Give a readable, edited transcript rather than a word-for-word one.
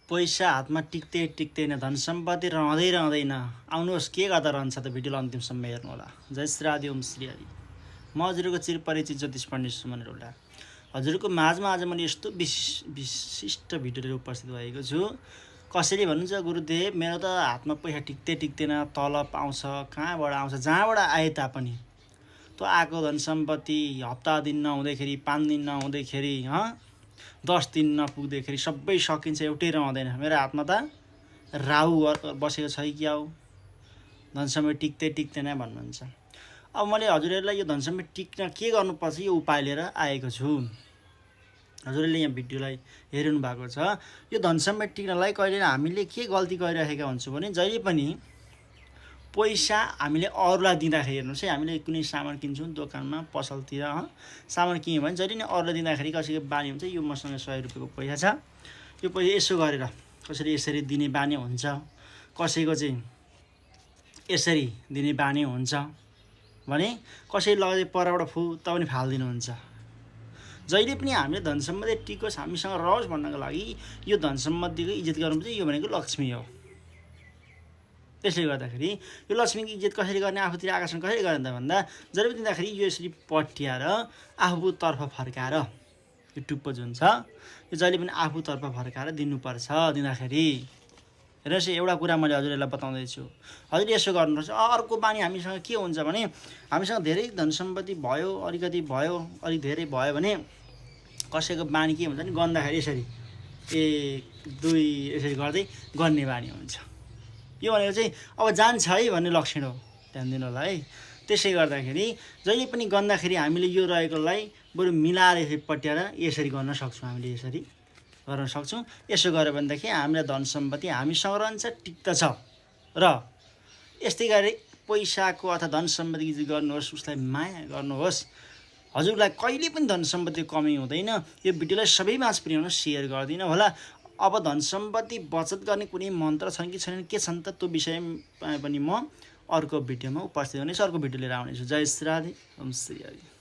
पैसा हातमा टिक्दै टिक्दैन, धन सम्पत्ति रहँदै रहँदैन। आउनुहोस् के गर्दा रहन्छ त भिडियोलाई अन्तिमसम्म हेर्नु होला। जय श्री आदि ओम श्री हरि। म हजुरको चिरपरिचित ज्योतिष पण्डित सुमन रोल्डा। हजुरको माझमा आज मैले यस्तो विशिष्ट भिडियो लिएर उपस्थित भएको छु। कसैले भन्नुहुन्छ गुरुदेव मेरो त हातमा पैसा टिक्दै टिक्दैन, तलब आउँछ कहाँबाट आउँछ, जहाँबाट आए तापनि त्यो आएको धन सम्पत्ति हप्ता दिन नहुँदैखेरि, 5 दिन नहुँदैखेरि, 10 दिन नपुग्दैखेरि सबै सकिन्छ, एउटै रहँदैन। मेरो हातमा त राहु बसेको छ कि क्या हो, धन सम्पत्ति टिक्दै टिक्दैन भन्नुहुन्छ। अब मैले हजुरहरूलाई यो धन सम्पत्ति टिक्न के गर्नुपर्छ यो उपाय लिएर आएको छु। हजुरले यहाँ भिडियोलाई हेरिनु भएको छ। यो धन सम्पत्ति टिक्नलाई कहिले हामीले के गल्ती गरिरहेका हुन्छौँ भने जहिले पनि पैसा हामीले अरूलाई दिँदाखेरि, हेर्नुहोस् है, हामीले कुनै सामान किन्छौँ दोकानमा पसलतिर, सामान किन्यो भने जहिले नै अरूलाई दिँदाखेरि कसैको बानी हुन्छ यो मसँग 100 रुपियाँको पैसा छ, यो पैसा यसो गरेर कसैले यसरी दिने बानी हुन्छ, कसैको चाहिँ यसरी दिने बानी हुन्छ भने कसैले लगेर परबाट त पनि फालिदिनुहुन्छ। जहिले पनि हामीले धन सम्पत्ति टिकोस्, हामीसँग रहोस् भन्नको लागि यो धन सम्पत्तिको इज्जत गर्नुपर्छ। यो भनेको लक्ष्मी हो। त्यसले गर्दाखेरि यो लक्ष्मीको इज्जत कसरी गर्ने, आफूतिर आकर्षण कसरी गर्ने त भन्दा जहिले पनि दिँदाखेरि यो यसरी पट्याएर आफूतर्फ फर्काएर, यो टुप्पो जुन छ यो जहिले पनि आफूतर्फ फर्काएर दिनुपर्छ दिँदाखेरि। हेर्नुहोस् एउटा कुरा मैले हजुरहरूलाई बताउँदैछु, हजुरले यसो गर्नुपर्छ। अर्को बानी हामीसँग के हुन्छ भने हामीसँग धेरै धन सम्पत्ति भयो, अलिकति भयो, अलिक धेरै भयो भने कसैको बानी के हुन्छ भने गन्दाखेरि यसरी 1 2 यसरी गर्दै गर्ने बानी हुन्छ। यो भनेको चाहिँ अब जान्छ है भन्ने लक्षण हो, ध्यान दिनु होला है। त्यसै गर्दाखेरि जहिले पनि गन्दाखेरि हामीले यो रहेकोलाई बरु मिलाएर यसरी पट्याएर यसरी गर्न सक्छौँ, हामीले यसरी गर्न सक्छौँ। यसो गऱ्यो भनेदेखि हामीलाई धन सम्पत्ति हामीसँग रहन्छ, टिक्दछ। र यस्तै गरी पैसाको अथवा धन सम्पत्ति इज्जत गर्नुहोस्, उसलाई माया गर्नुहोस्। हजुरलाई कहिले पनि धन सम्पत्तिको कमी हुँदैन। यो भिडियोलाई सबैमा पुर्याउनु, सेयर गरिदिनु होला। अब धन सम्पत्ति बचत गर्ने कुनै मन्त्र छन् कि छैनन्, के छन् त, त्यो विषयमा पनि म अर्को भिडियोमा उपस्थित हुनेछु, अर्को भिडियो लिएर आउनेछु। जय श्री राधे ओम श्री हरि।